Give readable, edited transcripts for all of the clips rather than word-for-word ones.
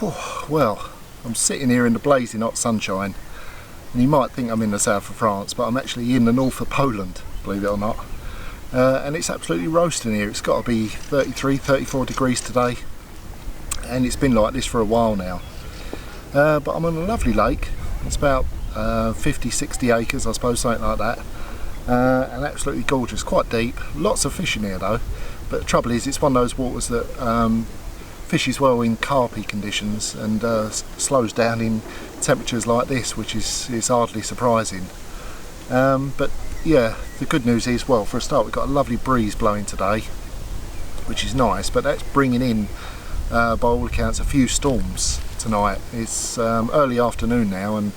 Well, I'm sitting here in the blazing hot sunshine, and you might think I'm in the south of France, but I'm actually in the north of Poland, believe it or not. And it's absolutely roasting here. It's got to be 33, 34 degrees today, and it's been like this for a while now. But I'm on a lovely lake. It's about 50, 60 acres, I suppose, something like that. And absolutely gorgeous, quite deep. Lots of fish in here though, but the trouble is it's one of those waters that fishes well in carpy conditions and slows down in temperatures like this, which is hardly surprising. But yeah, the good news is, well, for a start, we've got a lovely breeze blowing today, which is nice, but that's bringing in, by all accounts, a few storms tonight. It's early afternoon now, and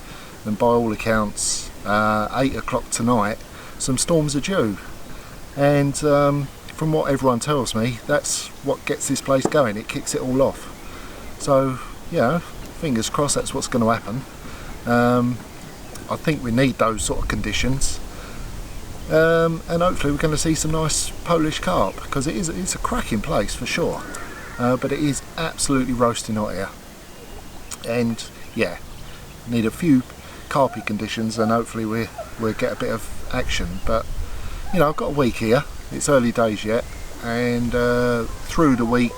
by all accounts, 8 o'clock tonight, some storms are due. And from what everyone tells me, that's what gets this place going. It kicks it all off. So, you know, fingers crossed that's what's going to happen. I think we need those sort of conditions. And hopefully we're going to see some nice Polish carp, because it's a cracking place for sure. But it is absolutely roasting hot here. And yeah, need a few carpy conditions and hopefully we'll get a bit of action. But you know, I've got a week here. It's early days yet, and through the week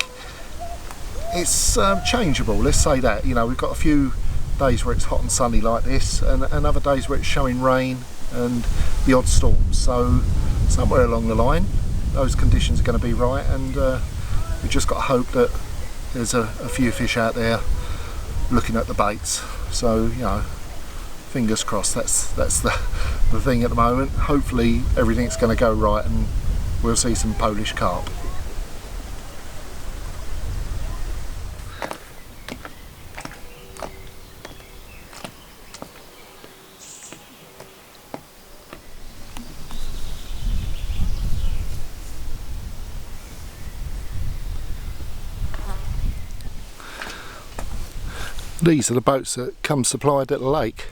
it's changeable, let's say that. You know, we've got a few days where it's hot and sunny like this, and other days where it's showing rain and the odd storms. So somewhere along the line those conditions are going to be right, and we just got to hope that there's a few fish out there looking at the baits. So, you know, fingers crossed. That's the thing at the moment. Hopefully everything's going to go right and we'll see some Polish carp. These are the boats that come supplied at the lake.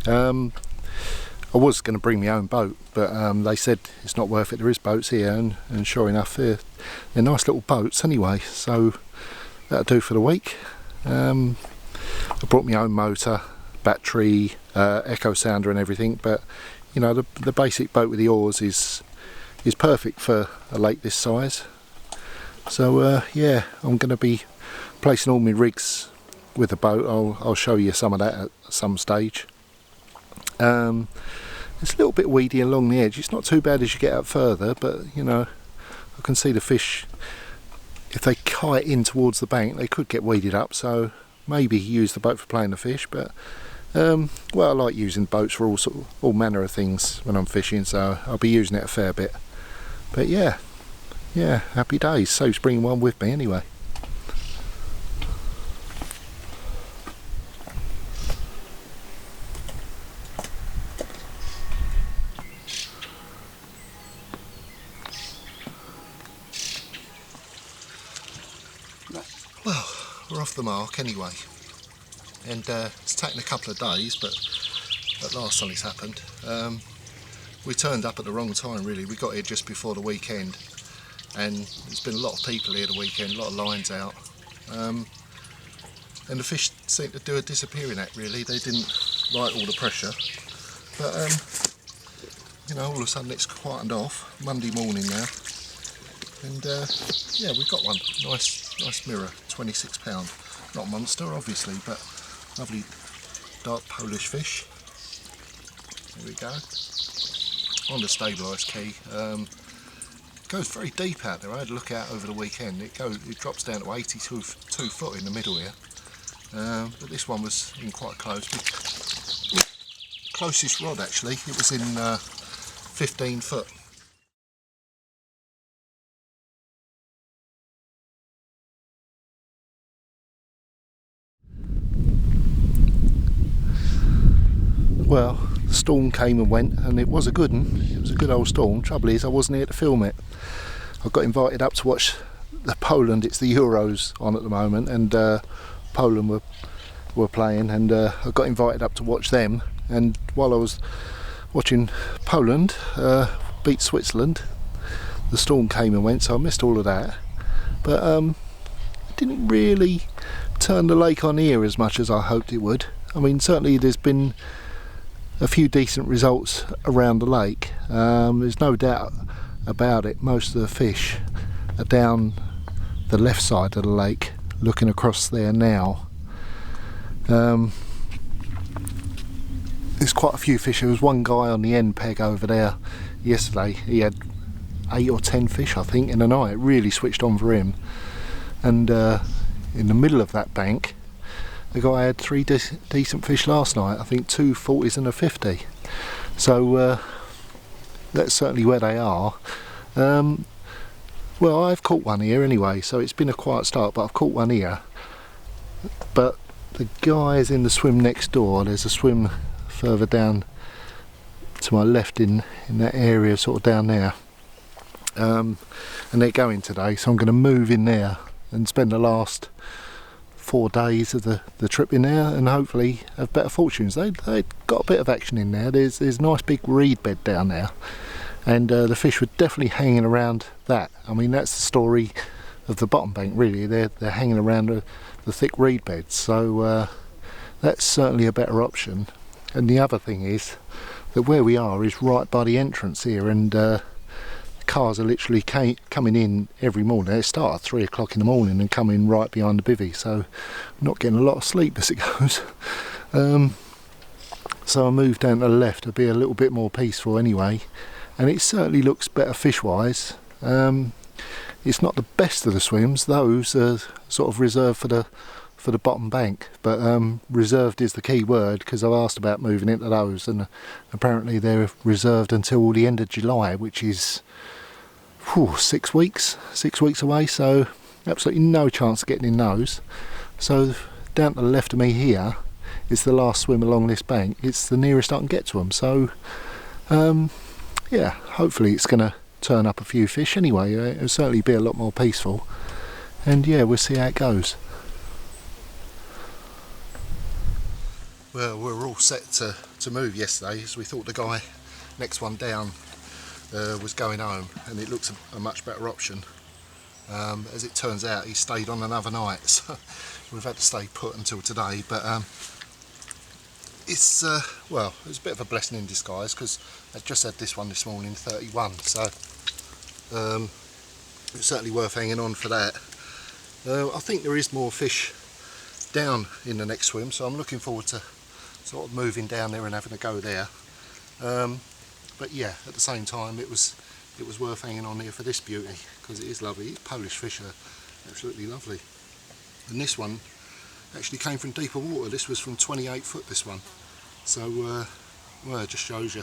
I was going to bring my own boat, but they said it's not worth it. There is boats here, and sure enough, they're nice little boats anyway, so that'll do for the week. I brought my own motor, battery, echo sounder and everything, but you know, the basic boat with the oars is perfect for a lake this size. So yeah, I'm going to be placing all my rigs with the boat. I'll show you some of that at some stage. It's a little bit weedy along the edge. It's not too bad as you get out further, but you know, I can see the fish, if they kite in towards the bank, they could get weeded up, so maybe use the boat for playing the fish. But well, I like using boats for all manner of things when I'm fishing, so I'll be using it a fair bit. But yeah, happy days. So's bringing one with me anyway. Well, we're off the mark anyway, and it's taken a couple of days, but at last something's happened. We turned up at the wrong time really. We got here just before the weekend, and there's been a lot of people here the weekend, a lot of lines out, and the fish seemed to do a disappearing act really. They didn't like all the pressure, but you know, all of a sudden it's quietened off. Monday morning now, and yeah, we got one. Nice mirror, £26. Not a monster obviously, but lovely dark Polish fish. There we go. On the stabilised key. Goes very deep out there. I had a look out over the weekend. It drops down to 82 foot in the middle here. But this one was in quite close. Closest rod actually, it was in 15 foot. Well, the storm came and went, and it was a good one. It was a good old storm. Trouble is, I wasn't here to film it. I got invited up to watch the Poland. It's the Euros on at the moment, and Poland were playing, and I got invited up to watch them. And while I was watching Poland beat Switzerland, the storm came and went, so I missed all of that. But it didn't really turn the lake on here as much as I hoped it would. I mean, certainly there's been a few decent results around the lake. There's no doubt about it. Most of the fish are down the left side of the lake, looking across there now. There's quite a few fish. There was one guy on the end peg over there yesterday. He had 8 or 10 fish, I think, in a night. It really switched on for him. And in the middle of that bank, the guy had 3 decent fish last night. I think 2 40s and a 50. So that's certainly where they are. Well, I've caught one here anyway, so it's been a quiet start, but I've caught one here. But the guy is in the swim next door. There's a swim further down to my left in that area, sort of down there. And they're going today, so I'm going to move in there and spend the last 4 days of the trip in there, and hopefully have better fortunes. They've got a bit of action in there. There's a nice big reed bed down there, and the fish were definitely hanging around that. I mean, that's the story of the bottom bank, really. They're hanging around the thick reed beds, so that's certainly a better option. And the other thing is that where we are is right by the entrance here, and cars are literally coming in every morning. They start at 3 o'clock in the morning and come in right behind the bivvy, so I'm not getting a lot of sleep as it goes. So I moved down to the left to be a little bit more peaceful anyway, and it certainly looks better fish wise. It's not the best of the swims. Those are sort of reserved for the bottom bank, but reserved is the key word, because I've asked about moving into those, and apparently they're reserved until the end of July, which is 6 weeks away, so absolutely no chance of getting in those. So down to the left of me here is the last swim along this bank. It's the nearest I can get to them, so yeah, hopefully it's going to turn up a few fish anyway. It'll certainly be a lot more peaceful, and yeah, we'll see how it goes. Well, we were all set to move yesterday, as we thought the guy next one down was going home, and it looks a much better option. As it turns out, he stayed on another night, so we've had to stay put until today. But it's well, it was a bit of a blessing in disguise, because I just had this one this morning, 31, so it's certainly worth hanging on for that. I think there is more fish down in the next swim, so I'm looking forward to sort of moving down there and having a go there. But yeah, at the same time, it was worth hanging on here for this beauty, because it is lovely. Polish fish are absolutely lovely, and this one actually came from deeper water. This was from 28 foot, this one, so well, it just shows you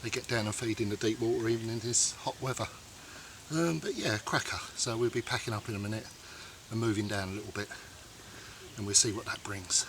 they get down and feed in the deep water even in this hot weather. But yeah, cracker. So we'll be packing up in a minute and moving down a little bit, and we'll see what that brings.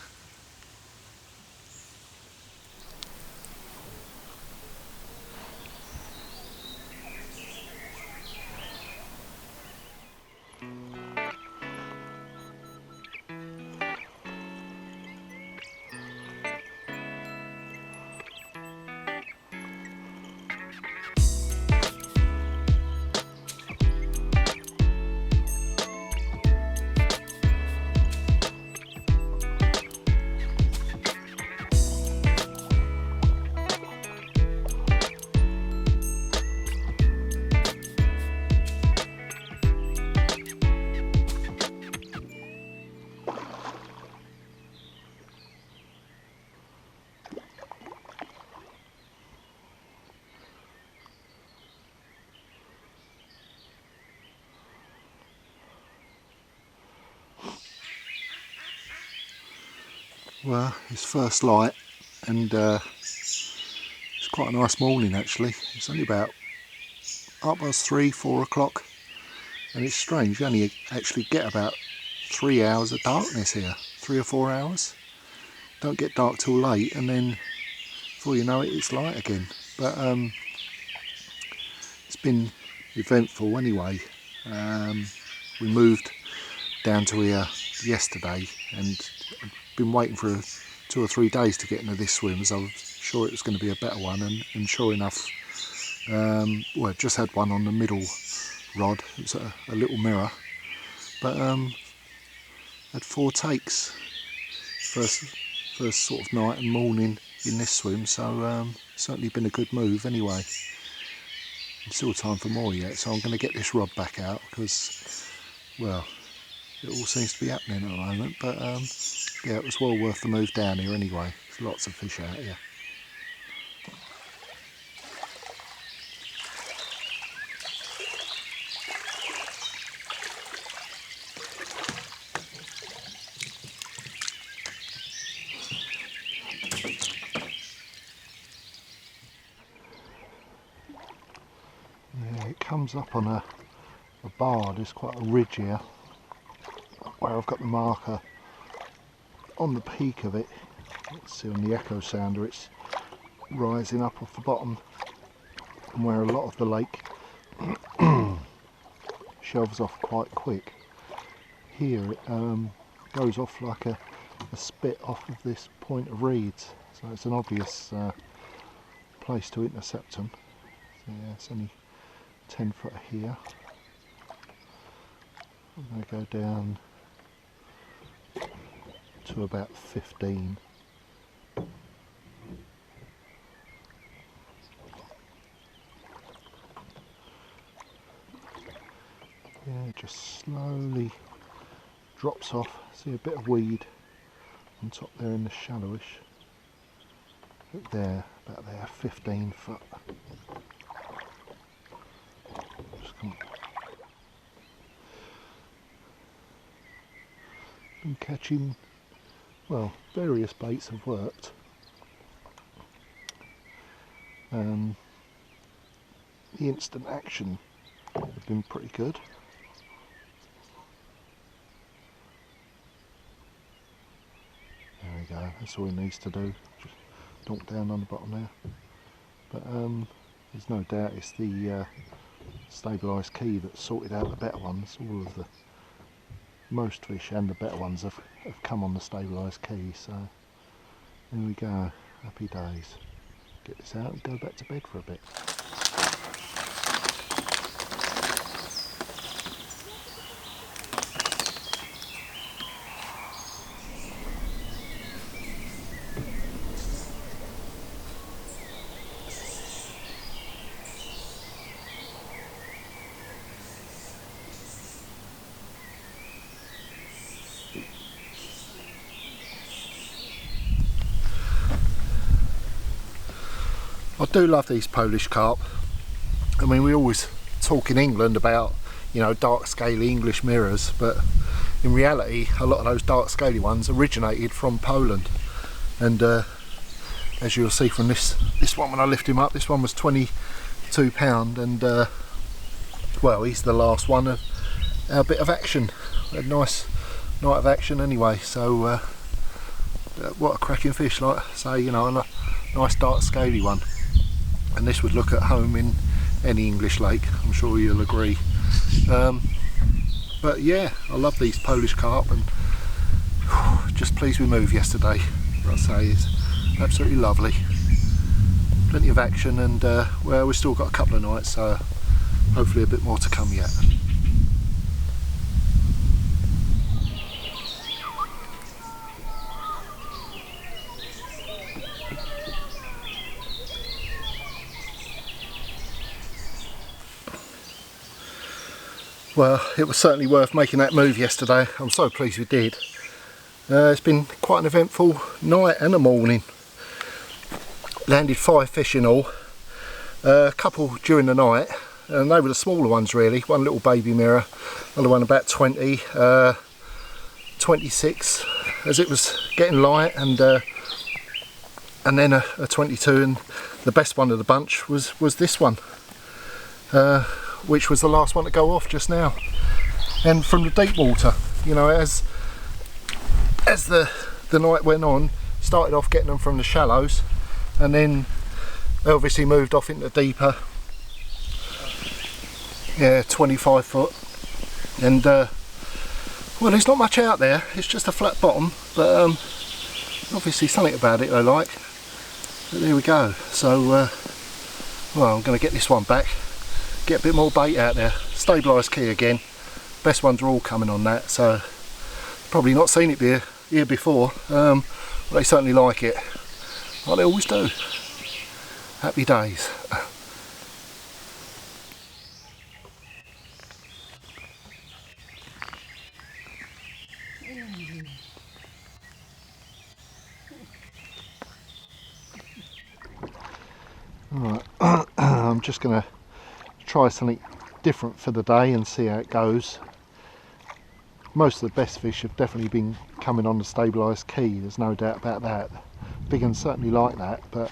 Well, it's first light, and it's quite a nice morning actually. It's only about 3:30, 4 o'clock, and it's strange, you only actually get about 3 hours of darkness here, 3 or 4 hours. Don't get dark till late, and then before you know it, it's light again. But it's been eventful anyway. We moved down to here yesterday, and been waiting for 2 or 3 days to get into this swim, so I was sure it was going to be a better one, and sure enough, well, just had one on the middle rod. It was a little mirror, but had 4 takes first sort of night and morning in this swim, so certainly been a good move anyway. Still time for more yet, so I'm going to get this rod back out because, well, it all seems to be happening at the moment, but yeah, it was well worth the move down here anyway. There's lots of fish out here. It comes up on a bar. There's quite a ridge here where I've got the marker on the peak of it. Let's see on the echo sounder, it's rising up off the bottom, and where a lot of the lake shelves off quite quick. Here it goes off like a spit off of this point of reeds, so it's an obvious place to intercept them. So yeah, it's only 10 foot here. I'm going to go down to about 15. Yeah, it just slowly drops off. See a bit of weed on top there in the shallowish. Look there, about there, 15 foot. Been catching, well, various baits have worked. The instant action have been pretty good. There we go, that's all it needs to do. Just donk down on the bottom there. But there's no doubt it's the stabilised key that sorted out the better ones. All of the most fish and the better ones have come on the stabilised key, so there we go, happy days. Get this out and go back to bed for a bit. I do love these Polish carp. I mean, we always talk in England about, you know, dark scaly English mirrors, but in reality a lot of those dark scaly ones originated from Poland. And as you'll see from this one, when I lift him up, this one was 22 pound, and well, he's the last one of our bit of action. A nice night of action anyway, so what a cracking fish, like I say, you know, a nice dark scaly one. And this would look at home in any English lake, I'm sure you'll agree. But yeah, I love these Polish carp, and just pleased we moved yesterday. What I say is absolutely lovely. Plenty of action, and well, we've still got a couple of nights, so hopefully a bit more to come yet. Well, it was certainly worth making that move yesterday. I'm so pleased we did. It's been quite an eventful night and a morning. Landed 5 fish in all. A couple during the night, and they were the smaller ones really. One little baby mirror, another one about 20, 26 as it was getting light, and then a 22, and the best one of the bunch was this one. Which was the last one to go off just now. And from the deep water, you know, as the night went on, started off getting them from the shallows, and then they obviously moved off into deeper, yeah, 25 foot, and well, there's not much out there, it's just a flat bottom, but obviously something about it I like. But there we go. So well, I'm going to get this one back, get a bit more bait out there. Stabilised key again, best ones are all coming on that, so Probably not seen it here before. But they certainly like it. Like they always do. Happy days. Alright, I'm just going to try something different for the day and see how it goes. Most of the best fish have definitely been coming on the stabilised key, there's no doubt about that. Big ones certainly like that, but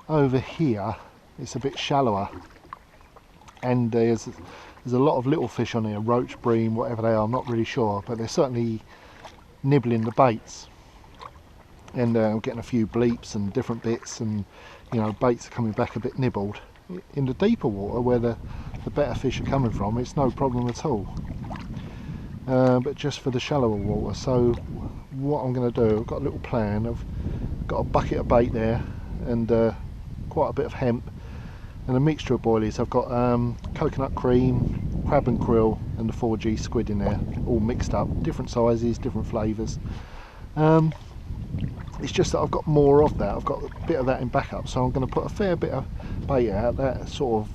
over here it's a bit shallower, and there's a lot of little fish on here, roach, bream, whatever they are, I'm not really sure, but they're certainly nibbling the baits. And I'm getting a few bleeps and different bits, and you know, baits are coming back a bit nibbled. In the deeper water where the better fish are coming from, it's no problem at all. But just for the shallower water, so what I'm going to do, I've got a little plan. I've got a bucket of bait there and quite a bit of hemp and a mixture of boilies. I've got coconut cream, crab and krill and the 4G squid in there, all mixed up, different sizes, different flavours. It's just that I've got more of that, I've got a bit of that in backup, so I'm going to put a fair bit of bait out, that sort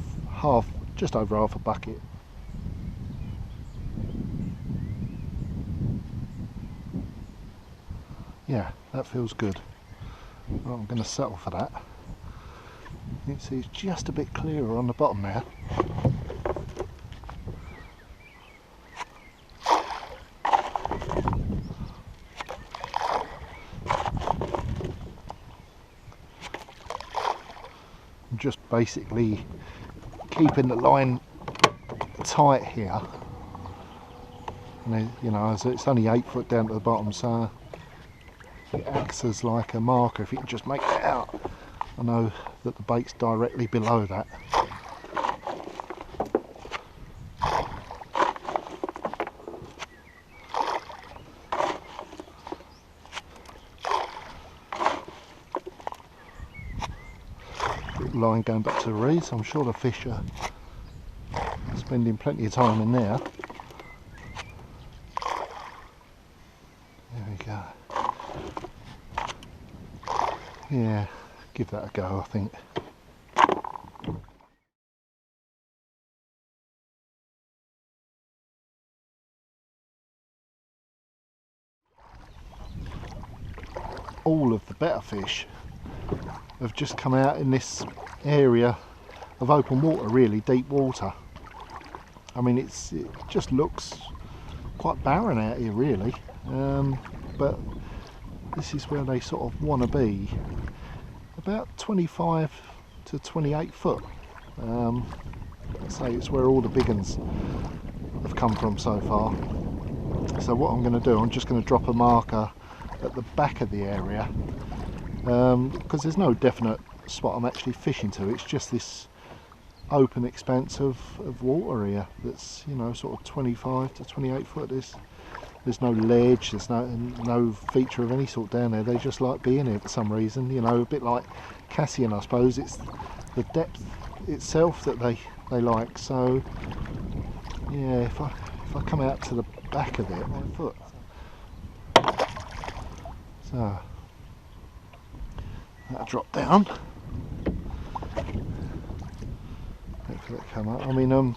of just over half a bucket. Yeah, that feels good. Well, I'm going to settle for that. You can see it's just a bit clearer on the bottom there. I'm just basically keeping the line tight here. And you know, it's only 8 foot down to the bottom, so it acts as like a marker. If you can just make that out, I know that the bait's directly below that. Line going back to the reeds, I'm sure the fish are spending plenty of time in there. There we go. Yeah, give that a go, I think. All of the better fish have just come out in this area of open water, really deep water. I mean, it just looks quite barren out here, really, but this is where they sort of want to be, about 25 to 28 foot. I'd say it's where all the big ones have come from so far. So what I'm going to do, I'm just going to drop a marker at the back of the area, because there's no definite spot I'm actually fishing to. It's just this open expanse of water here that's, you know, sort of 25 to 28 foot. There's no ledge, there's no feature of any sort down there. They just like being here for some reason, you know, a bit like Cassian, I suppose. It's the depth itself that they like. So yeah, if I come out to the back of it, 1 foot. So that'll drop down. Hopefully that'll come up. I mean, I'm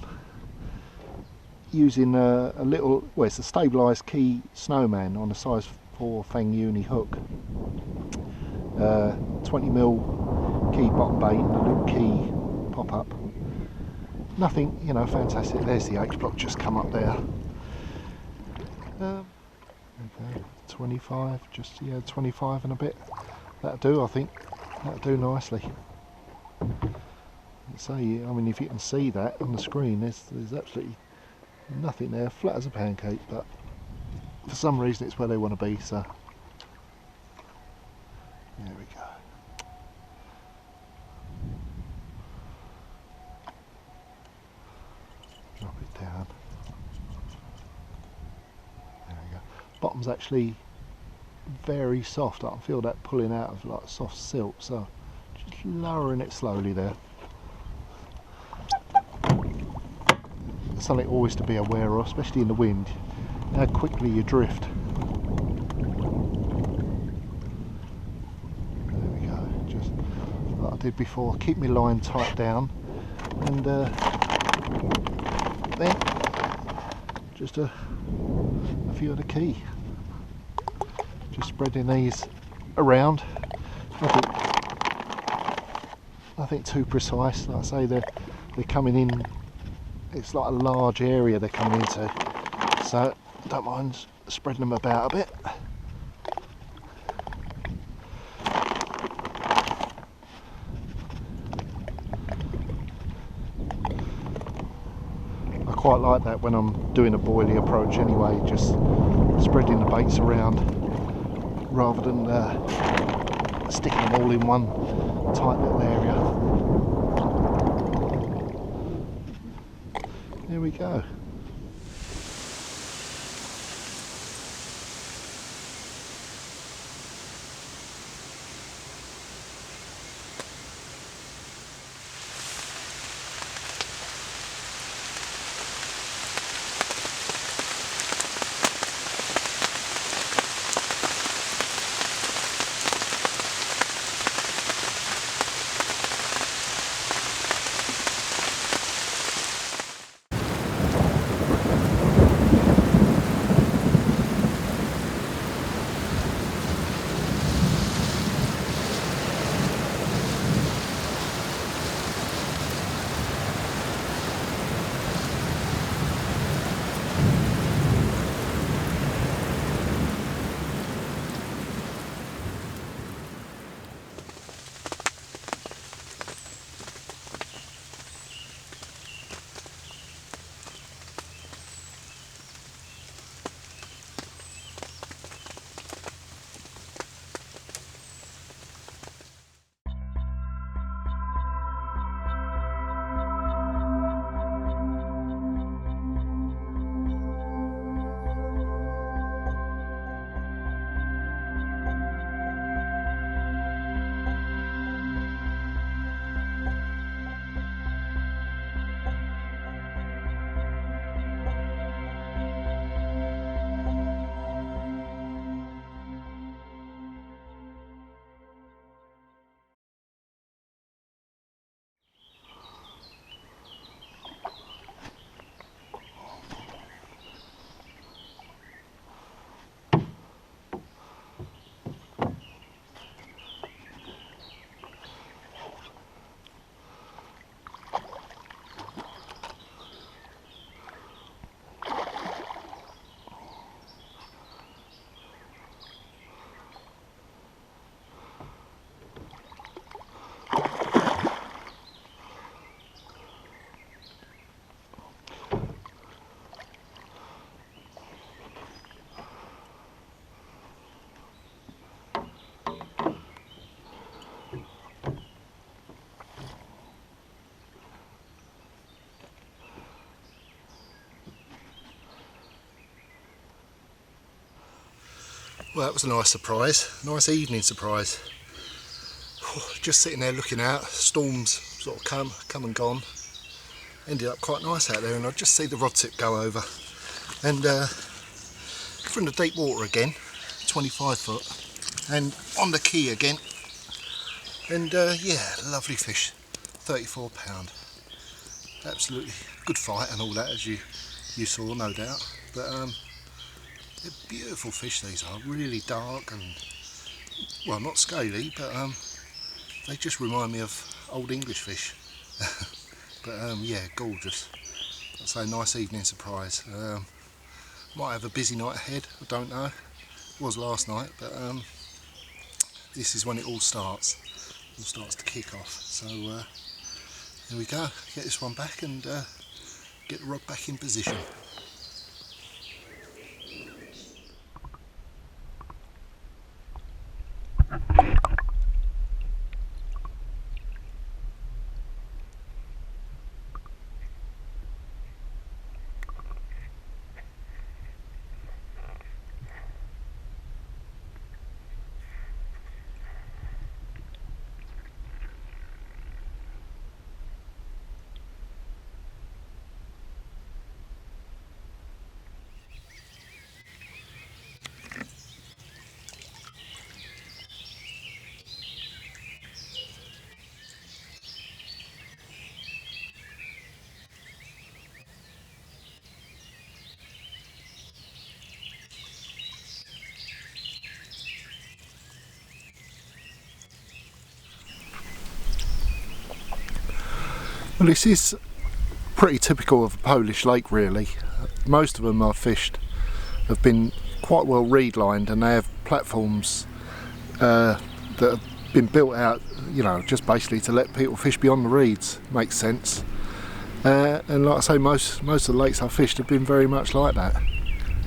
using a little, well, it's a stabilised key snowman on a size 4 Fang uni hook. 20mm key bottom bait and a little key pop up. Nothing, you know, fantastic. There's the H block just come up there. Okay, 25, just, yeah, 25 and a bit. That'll do, I think. That'll do nicely. So, I mean, if you can see that on the screen, there's absolutely nothing there, flat as a pancake, but for some reason it's where they want to be, so there we go. Drop it down. There we go. Bottom's actually very soft. I can feel that pulling out of like soft silt, so just lowering it slowly there. Something always to be aware of, especially in the wind, how quickly you drift. what I did before, keep my line tight down, and then just a few of the key. Just spreading these around. Nothing too precise. Like I say, they're coming in. It's like a large area they're coming into, so don't mind spreading them about a bit. I quite like that when I'm doing a boilie approach anyway, just spreading the baits around rather than sticking them all in one tight little area. There we go. Well, that was a nice surprise, nice evening surprise. Just sitting there looking out, storms sort of come and gone. Ended up quite nice out there, and I just see the rod tip go over. And from the deep water again, 25 foot, and on the key again. And yeah, lovely fish, 34 pound. Absolutely good fight and all that, as you saw, no doubt. But they're beautiful fish, these are, really dark and, well, not scaly, but they just remind me of old English fish. But yeah, gorgeous. I'd say nice evening surprise. Might have a busy night ahead, I don't know. It was last night, but this is when it all starts. It all starts to kick off. So here we go, get this one back and get the rod back in position. Well, this is pretty typical of a Polish lake really. Most of them I've fished have been quite well reed lined, and they have platforms that have been built out, you know, just basically to let people fish beyond the reeds. Makes sense. And like I say, most of the lakes I've fished have been very much like that.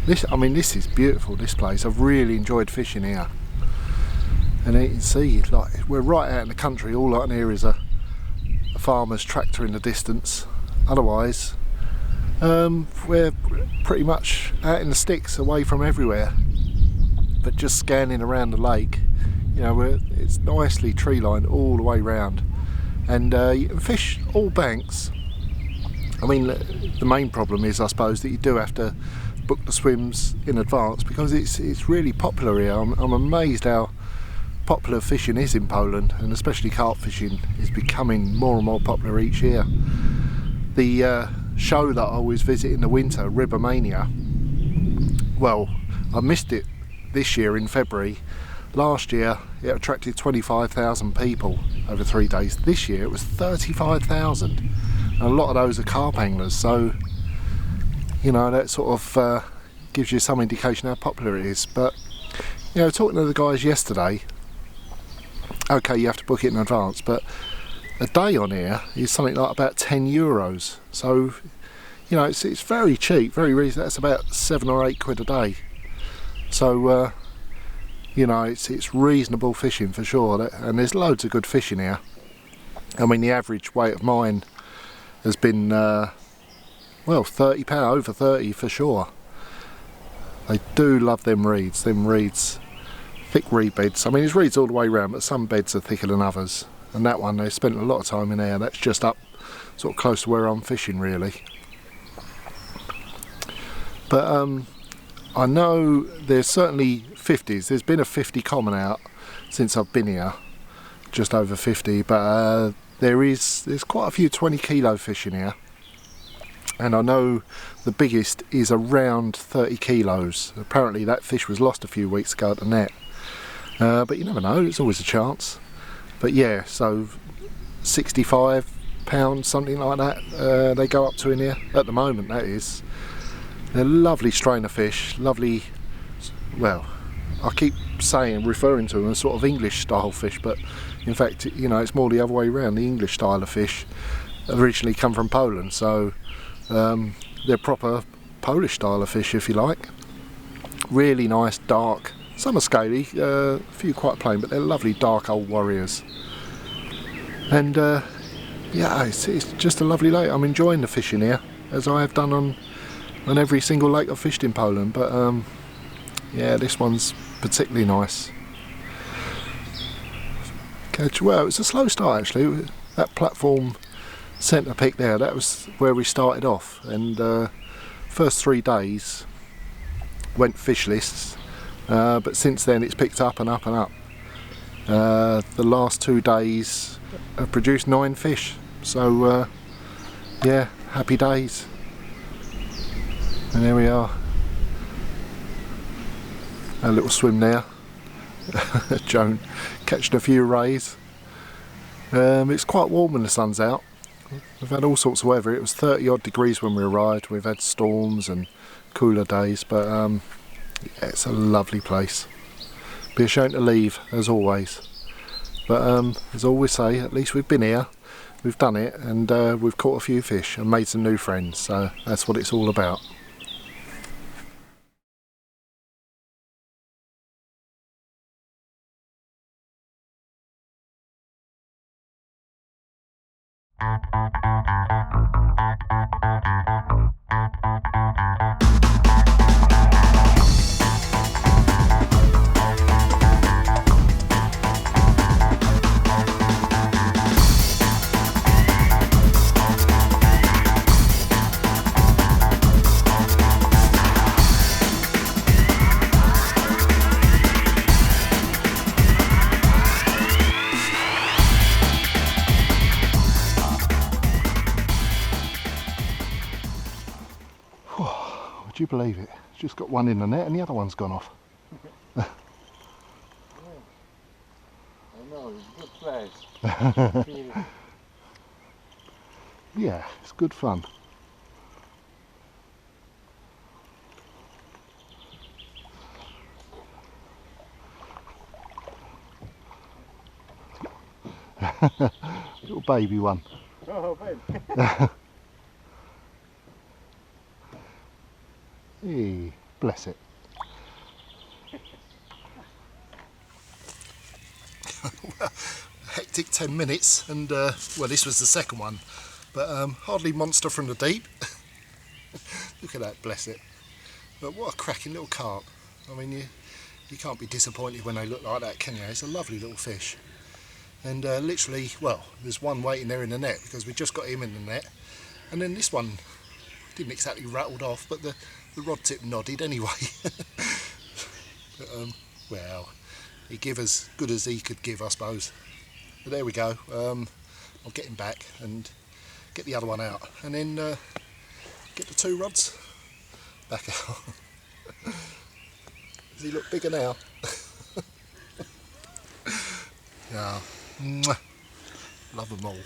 This is beautiful, this place. I've really enjoyed fishing here. And you can see, like, we're right out in the country. All I can hear is a farmer's tractor in the distance. Otherwise, we're pretty much out in the sticks, away from everywhere. But just scanning around the lake, you know, it's nicely tree lined all the way round. And you can fish all banks. I mean, the main problem is, I suppose, that you do have to book the swims in advance, because it's really popular here. I'm amazed how popular fishing is in Poland, and especially carp fishing is becoming more and more popular each year. The show that I always visit in the winter, Rivermania, well, I missed it this year in February. Last year it attracted 25,000 people over 3 days. This year it was 35,000. And a lot of those are carp anglers, so you know, that sort of gives you some indication how popular it is. But you know, talking to the guys yesterday, okay, you have to book it in advance, but a day on here is something like about €10. So you know, it's very cheap, very reasonable. That's about £7 or £8 a day. So you know, it's reasonable fishing for sure, and there's loads of good fishing here. I mean, the average weight of mine has been well, £30, over 30 for sure. They do love them reeds, thick reed beds. I mean, there's reeds all the way around, but some beds are thicker than others. And that one, they spent a lot of time in there. That's just up sort of close to where I'm fishing really. But I know there's certainly 50s. There's been a 50 common out since I've been here, just over 50, but there's quite a few 20 kilo fish in here. And I know the biggest is around 30 kilos. Apparently that fish was lost a few weeks ago at the net. But you never know, there's always a chance. But yeah, so 65 pounds, something like that, they go up to in here at the moment, that is. They're lovely strainer fish, lovely, well, I keep referring to them as sort of English style fish, but in fact, you know, it's more the other way around. The English style of fish originally come from Poland, so they're proper Polish style of fish, if you like. Really nice, dark. Some are scaly, a few quite plain, but they're lovely dark old warriors. And yeah, it's just a lovely lake. I'm enjoying the fishing here, as I have done on every single lake I've fished in Poland. But yeah, this one's particularly nice. Well, it's a slow start actually. That platform centre peak there, that was where we started off, and first 3 days went fishless, but since then it's picked up and up and up. The last 2 days have produced 9 fish, so yeah, happy days. And there we are, a little swim there. Joan catching a few rays. It's quite warm when the sun's out. We've had all sorts of weather. It was 30 odd degrees when we arrived. We've had storms and cooler days, but yeah, it's a lovely place. Be a shame to leave, as always. But as I always say, at least we've been here, we've done it, and we've caught a few fish and made some new friends, so that's what it's all about. Would you believe it? Just got one in the net and the other one's gone off. Yeah. I know, it's a good place. yeah, it's good fun. Little baby one. Oh, Ben. Hey, bless it. Well, hectic 10 minutes, and well, this was the second one, but hardly monster from the deep. Look at that, bless it. But what a cracking little carp. I mean, you can't be disappointed when they look like that, can you? It's a lovely little fish. And literally, well, there's one waiting there in the net because we just got him in the net, and then this one didn't exactly rattled off, but the rod tip nodded anyway. But, well, he gave as good as he could give, I suppose. But there we go. I'll get him back and get the other one out, and then get the 2 rods back out. Does he look bigger now? Yeah. Mwah. Love them all.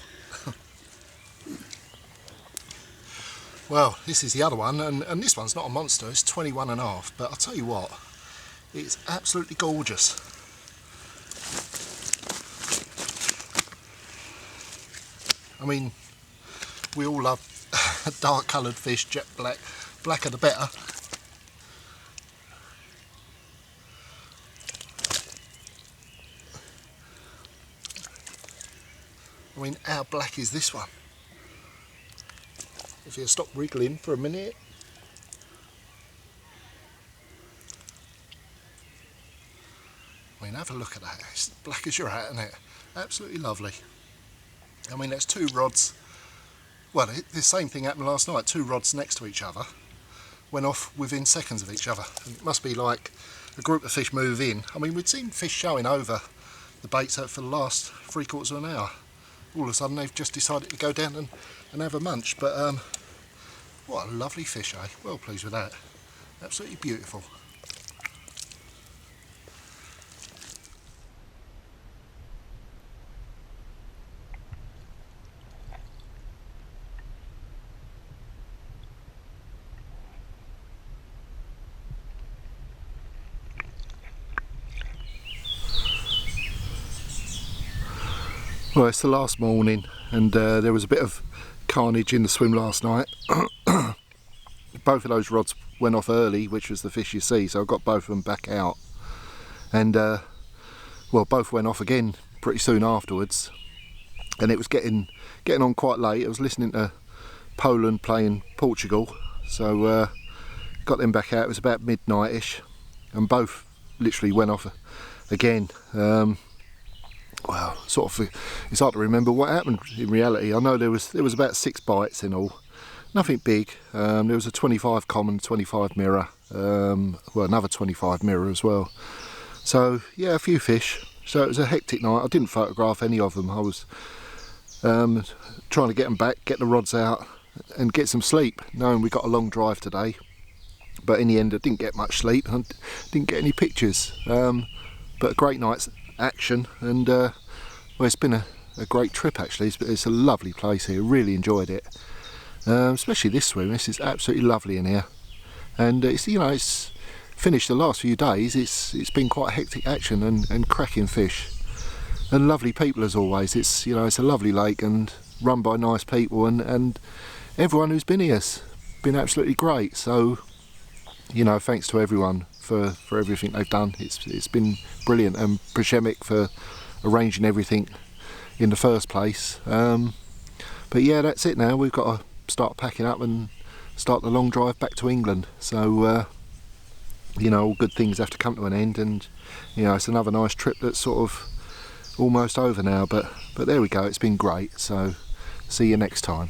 Well, this is the other one, and this one's not a monster, it's 21.5, but I'll tell you what, it's absolutely gorgeous. I mean, we all love dark coloured fish, jet black, blacker the better. I mean, how black is this one? If you stop wriggling for a minute. I mean, have a look at that. It's black as your hat, isn't it? Absolutely lovely. I mean, that's 2 rods. Well, the same thing happened last night. 2 rods next to each other went off within seconds of each other. And it must be like a group of fish move in. I mean, we'd seen fish showing over the baits for the last 3/4 of an hour. All of a sudden, they've just decided to go down and have a munch. But what a lovely fish, eh? Well pleased with that. Absolutely beautiful. Well, it's the last morning, and there was a bit of carnage in the swim last night. Both of those rods went off early, which was the fish you see, so I got both of them back out. And well, both went off again pretty soon afterwards, and it was getting on quite late. I was listening to Poland playing Portugal, so got them back out. It was about midnight-ish, and both literally went off again. Well, sort of, it's hard to remember what happened in reality. I know there was about 6 bites in all, nothing big. There was a 25 common, 25 mirror, well, another 25 mirror as well. So yeah, a few fish. So it was a hectic night. I didn't photograph any of them. I was trying to get them back, get the rods out, and get some sleep, knowing we got a long drive today. But in the end, I didn't get much sleep. I didn't get any pictures. But a great night's action, and well, it's been a great trip actually. It's a lovely place here. Really enjoyed it, especially this swim. This is absolutely lovely in here, and it's, you know, it's finished the last few days. It's been quite hectic action and cracking fish and lovely people as always. It's, you know, it's a lovely lake and run by nice people, and everyone who's been here's been absolutely great. So, you know, thanks to everyone for everything they've done. It's been brilliant, and Przemysl for arranging everything in the first place. But yeah, that's it now. We've got to start packing up and start the long drive back to England. So you know, all good things have to come to an end, and you know, it's another nice trip that's sort of almost over now, but there we go. It's been great. So see you next time.